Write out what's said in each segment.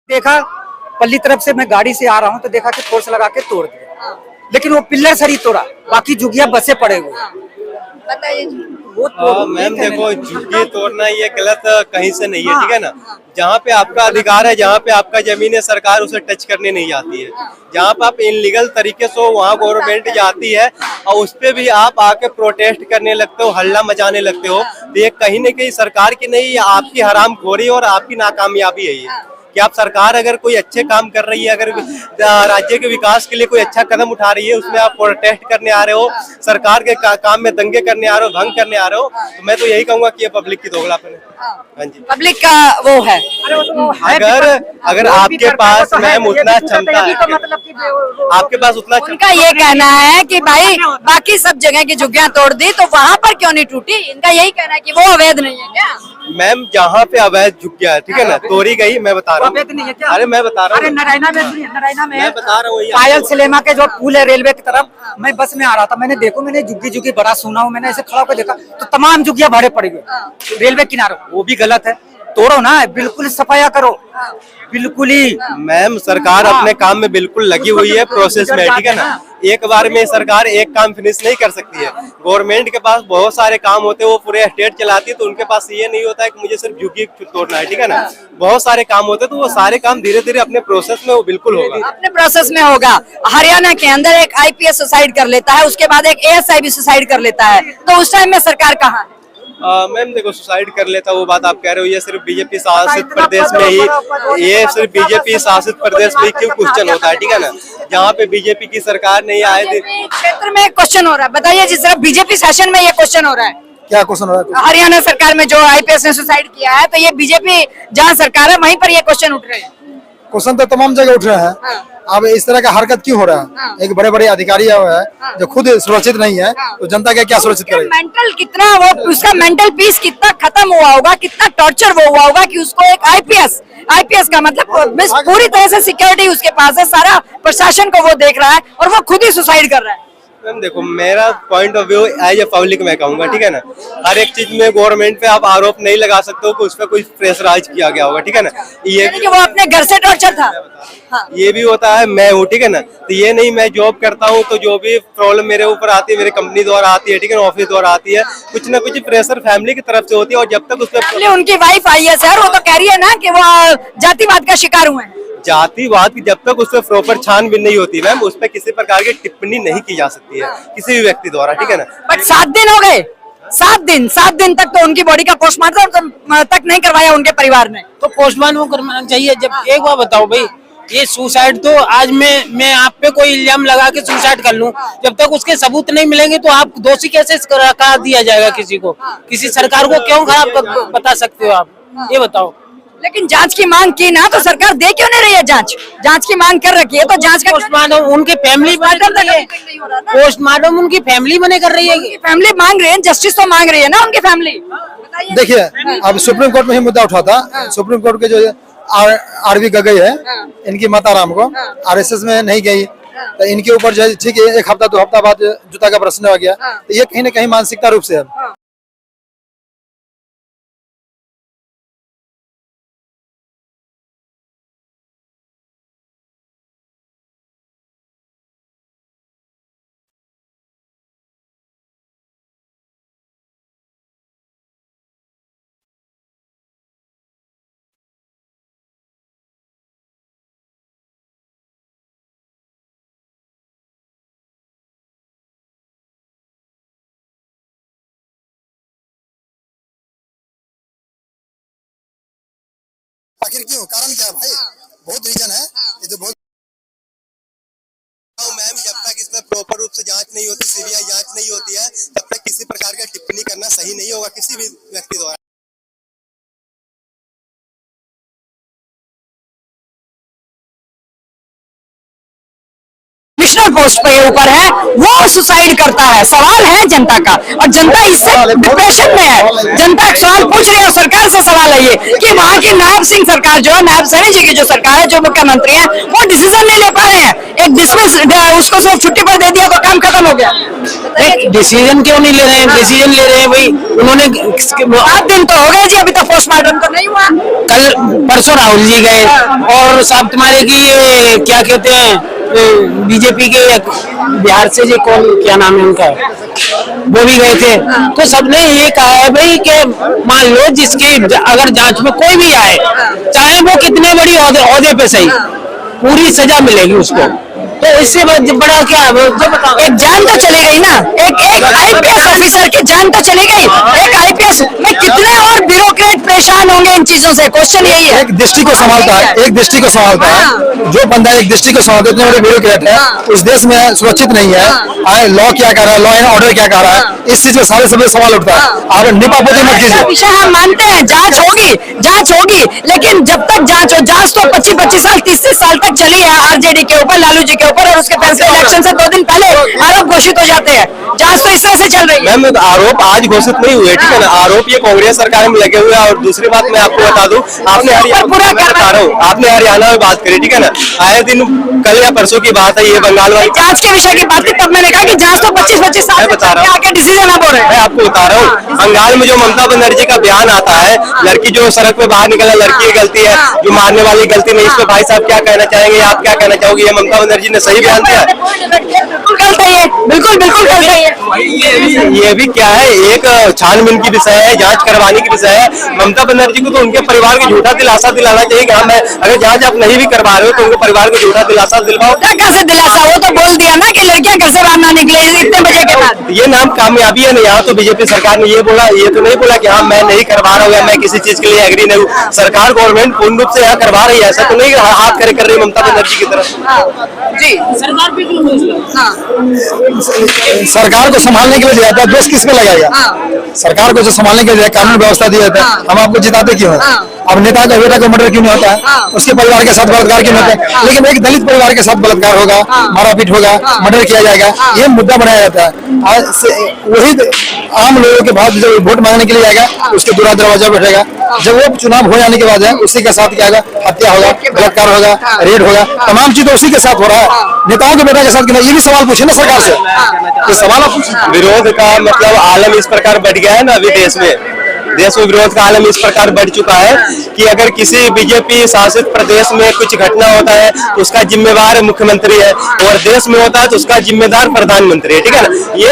देखा पल्ली तरफ से मैं गाड़ी से आ रहा हूँ तो देखा कि फोर्स लगा के तोड़ दिया, लेकिन वो पिल्लर सर ही तोड़ा, बाकी झुग्गिया बसे पड़े हुए। बताइए मैम देखो, झुग्गी तोड़ना ये गलत कहीं से नहीं है, ठीक है ना। जहाँ पे आपका अधिकार है, जहाँ पे आपका जमीन है, सरकार उसे टच करने नहीं जाती है। जहाँ पे आप इनलीगल तरीके से हो वहाँ गवर्नमेंट जाती है और उस पे भी आप आके प्रोटेस्ट करने लगते हो, हल्ला मचाने लगते हो। तो ये कहीं न कहीं सरकार की नहीं, आपकी हरामखोरी और आपकी नाकामयाबी है ये कि आप सरकार अगर कोई अच्छे काम कर रही है, अगर राज्य के विकास के लिए कोई अच्छा कदम उठा रही है, उसमें आप प्रोटेस्ट करने आ रहे हो, सरकार के काम में दंगे करने आ रहे हो, भंग करने आ रहे हो, तो मैं तो यही कहूंगा कि ये पब्लिक की दोगलापन है। हाँ जी, पब्लिक का वो है। अगर आपके पास मैम उतना क्षमता है, आपके पास उतना, उनका ये कहना है कि भाई बाकी सब जगह की झुग्गियां तोड़ दी तो वहाँ पर क्यों नहीं टूटी। इनका यही कहना है कि वो अवैध नहीं है क्या। मैम जहाँ पे अवैध झुग्गिया है, ठीक है ना, तोड़ी गई, मैं बता रहा हूँ। अरे मैं बता रहा हूँ, नारायणा में मैं बता रहा हूँ पायल सिनेमा के जो पुल है रेलवे की तरफ, मैं बस में आ रहा था, मैंने झुग्गी बड़ा सुना हूँ, मैंने ऐसे खड़ा होकर देखा तो तमाम झुग्गियां भरे पड़ी हुई रेलवे किनारे। वो भी गलत है, तोड़ो ना, बिल्कुल सफाया करो, बिल्कुल ही। मैम सरकार अपने काम में बिल्कुल लगी हुई है, प्रोसेस में, ठीक है ना। एक बार में सरकार एक काम फिनिश नहीं कर सकती है। गवर्नमेंट के पास बहुत सारे काम होते हैं, वो पूरे स्टेट चलाती है, तो उनके पास ये नहीं होता है कि मुझे सिर्फ झुग्गी तोड़ना है, ठीक है ना। बहुत सारे काम होते हैं, तो वो सारे काम धीरे धीरे अपने प्रोसेस में वो बिल्कुल होगा, अपने प्रोसेस में होगा। हरियाणा के अंदर एक IPS सुसाइड कर लेता है, उसके बाद एक ASI भी सुसाइड कर लेता है, तो उस टाइम में सरकार कहाँ है। मैम देखो, सुसाइड कर लेता वो बात आप कह रहे हो, ये सिर्फ बीजेपी शासित प्रदेश में ही, ये सिर्फ बीजेपी शासित प्रदेश में क्यों क्वेश्चन होता है, ठीक है ना। जहाँ पे बीजेपी की सरकार नहीं आए क्षेत्र में क्वेश्चन हो रहा है। बताइए, जिस तरह बीजेपी शासन में ये क्वेश्चन हो रहा है, क्या क्वेश्चन हो रहा है। हरियाणा सरकार में जो IPS ने सुसाइड किया है, तो ये बीजेपी जहाँ सरकार है वहीं पर ये क्वेश्चन उठ रहे हैं। क्वेश्चन तो तमाम जगह उठ रहे हैं। अब इस तरह का हरकत क्यों हो रहा है। एक बड़े बड़े अधिकारी है जो खुद सुरक्षित नहीं है, तो जनता का क्या सुरक्षित करेगा। मेंटल कितना वो, उसका मेंटल पीस कितना खत्म हुआ होगा, कितना टॉर्चर वो हुआ होगा कि उसको एक IPS का मतलब पूरी तरह से सिक्योरिटी उसके पास है, सारा प्रशासन को वो देख रहा है और वो खुद ही सुसाइड कर रहा है। मैम देखो, मेरा point of view as a public मैं कहूंगा, ठीक है ना। हर एक चीज में गवर्नमेंट पे आप आरोप नहीं लगा सकते हो कि उस पर कोई प्रेशराइज किया गया होगा, ठीक है ना। ये कि वो अपने घर से टॉर्चर था। हाँ। ये भी होता है, मैं हूँ, ठीक है ना। तो ये नहीं मैं जॉब करता हूँ तो जो भी प्रॉब्लम मेरे ऊपर आती है, मेरी कंपनी द्वारा आती है, ठीक है ना, ऑफिस द्वारा आती है, कुछ ना कुछ प्रेशर फैमिली की तरफ से होती है। और जब तक उस पर उनकी वाइफ आई है सर, वो तो कह रही है ना कि वो जातिवाद का शिकार हुए हैं। जातिवाद की जब तक उस पर प्रॉपर छानबीन नहीं होती मैम, उस पर किसी प्रकार की टिप्पणी नहीं की जा सकती है किसी भी व्यक्ति द्वारा, ठीक है ना। बट 7 दिन हो गए, 7 दिन तक तो उनकी बॉडी का पोस्टमार्टम तक नहीं करवाया उनके परिवार ने। तो पोस्टमार्टम करवाना चाहिए। जब एक बार बताओ भाई, ये सुसाइड तो आज मैं आप पे कोई इल्जाम लगा के सुसाइड कर लूं, जब तक उसके सबूत नहीं मिलेंगे तो आप दोषी कैसे करा दिया जाएगा किसी को। किसी सरकार को क्यों खराब बता सकते हो आप, ये बताओ। लेकिन जांच की मांग की ना, तो सरकार दे क्यों नहीं रही है जांच की मांग कर रखी है, तो जांच का पोस्टमार्टम उनकी फैमिली पोस्टमार्टम उनकी फैमिली बने कर रही है, फैमिली मांग रही है, जस्टिस तो मांग रही है ना उनकी फैमिली। देखिए, अब सुप्रीम कोर्ट में ही मुद्दा उठा था। सुप्रीम कोर्ट के जो RV गगई है, इनकी माता राम को RSS में नहीं गई, तो इनके ऊपर जो है ठीक है 1 हफ्ता 2 हफ्ता बाद जूता का प्रश्न हो गया, तो ये कहीं न कहीं मानसिकता रूप से है। आखिर क्यों, कारण क्या है भाई। बहुत रीजन है, ये तो बहुत। मैम जब तक इसमें प्रॉपर रूप से जांच नहीं होती, CBI जांच नहीं होती है, तब तक किसी प्रकार का टिप्पणी करना सही नहीं होगा किसी भी व्यक्ति द्वारा। कमिश्नर पोस्ट पे ऊपर है, वो सुसाइड करता है। सवाल है जनता का, और जनता इससे डिप्रेशन में है। जनता सवाल पूछ रही है और सरकार से सवाल है ये कि वहाँ की नायब सिंह सरकार जो है, नायब सैनी जी की जो सरकार है, जो मुख्यमंत्री है, वो डिसीजन नहीं ले पा रहे हैं। एक डिसमिस उसको सिर्फ छुट्टी पर दे दिया तो काम खत्म हो गया। डिसीजन क्यों नहीं ले रहे हैं? डिसीजन ले रहे हैं भाई, उन्होंने 7 दिन तो हो गए जी, अभी तक पोस्टमार्टम तो नहीं हुआ। कल परसों राहुल जी गए और साहब तुम्हारे की ये क्या कहते हैं बीजेपी के बिहार से जो कौन क्या नाम है उनका, वो भी गए थे। तो सबने ये कहा है भाई कि मान लो जिसकी अगर जांच में कोई भी आए, चाहे वो कितने बड़ी ओहदे पे सही, पूरी सजा मिलेगी उसको। तो इससे बड़ा क्या है? जो बताओ, एक जान तो चली गई ना, एक आईपीएस ऑफिसर की जान तो चली गई। एक आईपीएस में कितने और ब्यूरोक्रेट परेशान होंगे इन चीजों से? क्वेश्चन यही है। एक दृष्टि को संभालता है, एक दृष्टि को संभालता है। जो बंदा एक दृष्टि को संभालता है, इतने बड़े ब्यूरोक्रेट है, उस देश में सुरक्षित नहीं है। लॉ क्या कर रहा है, लॉ एंड ऑर्डर क्या कर रहा है, इस चीज में सारे सभी सवाल उठता है। आप निपापोती मत कीजिए। विषय हम मानते हैं, जांच होगी, लेकिन जब तक जांच तो 25-25 साल 30 साल तक चली है आरजेडी के ऊपर, लालू जी के ऊपर, और उसके पहले इलेक्शन से 2 दिन पहले आरोप घोषित हो जाते हैं। जांच तो इस तरह से चल रही है। मैम आरोप आज घोषित नहीं हुए, ठीक है ना, आरोप ये कांग्रेस सरकार में लगे हुए हैं। और दूसरी बात मैं आपको बता दूं, आपने हरियाणा में बात करी, ठीक है ना, आए दिन कल या परसों की बात है, ये बंगाल वाली जांच के विषय की बात थी, तब मैंने कहा कि जांच तो 25-25 साल मैं बता रहा हूं। आके डिसीजन आप हो रहे हैं। मैं आपको बता रहा हूँ, बंगाल में जो ममता बनर्जी का बयान आता है, लड़की जो सड़क पे बाहर निकला, लड़की की गलती है, जो मारने वाली गलती नहीं, इस पे भाई साहब क्या कहना चाहेंगे, आप क्या कहना चाहोगे? ये ममता बनर्जी ने सही बयान दिया है? बिल्कुल गलत है ये, बिल्कुल गलत है ये। ये भी क्या है, एक छानबीन की विषय है, जांच करवाने की विषय है। ममता बनर्जी को तो उनके परिवार को झूठा दिलासा दिलाना चाहिए कि मैं अगर जांच आप नहीं भी करवा रहे हो तो उनके परिवार को झूठा दिलासा दिलवाओ। क्या से दिलासा? वो तो बोल दिया ना कि लड़कियां घर से बाहर ना निकले इतने बजे के बाद। ये नाम कामयाबी है ना। यहाँ तो बीजेपी सरकार ने ये बोला, ये तो नहीं बोला कि हाँ मैं नहीं करवा रहा हूँ या मैं किसी चीज के लिए एग्री नहीं हूँ। सरकार गवर्नमेंट पूर्ण रूप से यहाँ करवा रही है, ऐसा तो नहीं हाथ करे कर रही ममता बनर्जी की तरफ। जी, सरकार पे क्यों सरकार को संभालने के लिए दिया था, दोष किसमें लगाएगा? सरकार को जो संभालने के लिए कानून व्यवस्था दिया था, हम आपको जिताते क्यों हैं? अब नेता का बेटा को मर्डर क्यों नहीं होता है? उसके परिवार के साथ बलात्कार क्यों नहीं होता है? लेकिन एक दलित परिवार के साथ बलात्कार होगा, मारापीट होगा, मर्डर किया जाएगा, ये मुद्दा बनाया जाता है। वही आम लोगों के बाद जब वोट मांगने के लिए जाएगा, उसके दूरा दरवाजा बैठेगा। जब वो चुनाव हो जाने के बाद है, उसी के साथ क्या होगा? हत्या होगा, बलात्कार होगा, रेड होगा, तमाम चीजें उसी के साथ हो रहा है। नेताओं के बेटा के साथ क्यों? ये भी सवाल पूछे ना सरकार से, ये सवाल आप पूछे। विरोध का मतलब आलम इस प्रकार बढ़ गया है ना अभी देश में विरोध का आलम इस प्रकार बढ़ चुका है कि अगर किसी बीजेपी शासित प्रदेश में कुछ घटना होता है तो उसका जिम्मेवार मुख्यमंत्री है, और देश में होता है तो उसका जिम्मेदार प्रधानमंत्री है, ठीक है ना। ये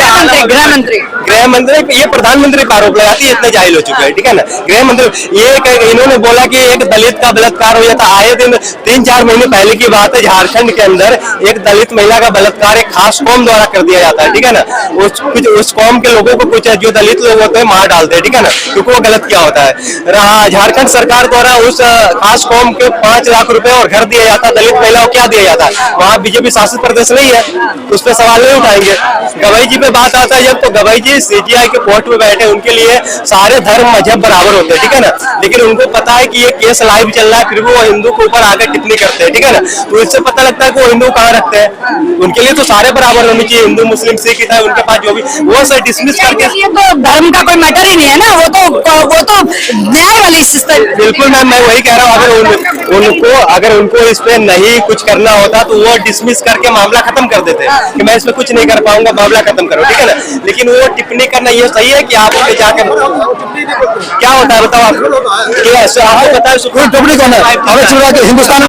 गृह मंत्री ये प्रधानमंत्री पर आरोप लगाती है, इतने जाहिल हो चुके हैं, ठीक है ना। गृह मंत्री ये इन्होंने बोला कि एक दलित का बलात्कार हो जाता। आए दिन 3-4 महीने पहले की बात है, झारखंड के अंदर एक दलित महिला का बलात्कार एक खास कौम द्वारा कर दिया जाता है, ठीक है ना। उस कौम के लोगों को कुछ जो दलित लोग होते हैं मार डालते हैं, ठीक है ना। क्योंकि वो गलत क्या होता है, झारखंड सरकार द्वारा उस खास कौम के 5 लाख रुपए और घर दिया जाता है, दलित महिलाओं को क्या दिया जाता है? वहाँ बीजेपी शासित प्रदेश नहीं है, उस पर सवाल नहीं उठाएंगे। गवाई जी पे बात आता है जब, तो गवाई जी सीजीआई के कोर्ट में बैठे, उनके लिए सारे धर्म मजहब बराबर होते हैं, ठीक है ना। लेकिन उनको पता है कि ये केस लाइव चल रहा है, फिर वो हिंदू के ऊपर आकर टिप्पणी करते हैं, ठीक है ना। तो इससे पता लगता है कि वो हिंदू कहाँ रखते हैं। उनके लिए तो सारे बराबर होने चाहिए, हिंदू मुस्लिम सिख ईसाई, उनके पास जो भी वो सब डिसमिस करके। ये तो धर्म का कोई मैटर ही नहीं है ना, वो तो न्याय वाली सिस्टम। बिल्कुल मैम, मैं वही कह रहा हूँ, अगर उनको इस पे नहीं कुछ करना होता तो वो डिसमिस करके मामला खत्म कर देते कि मैं इसमें कुछ नहीं कर पाऊंगा, मामला खत्म करो, ठीक है ना। लेकिन वो टिप्पणी करना ये सही है कि आप उनके जाकर क्या होता है बताओ आप, आपको पता है टिप्पणी कौन है? हिंदुस्तान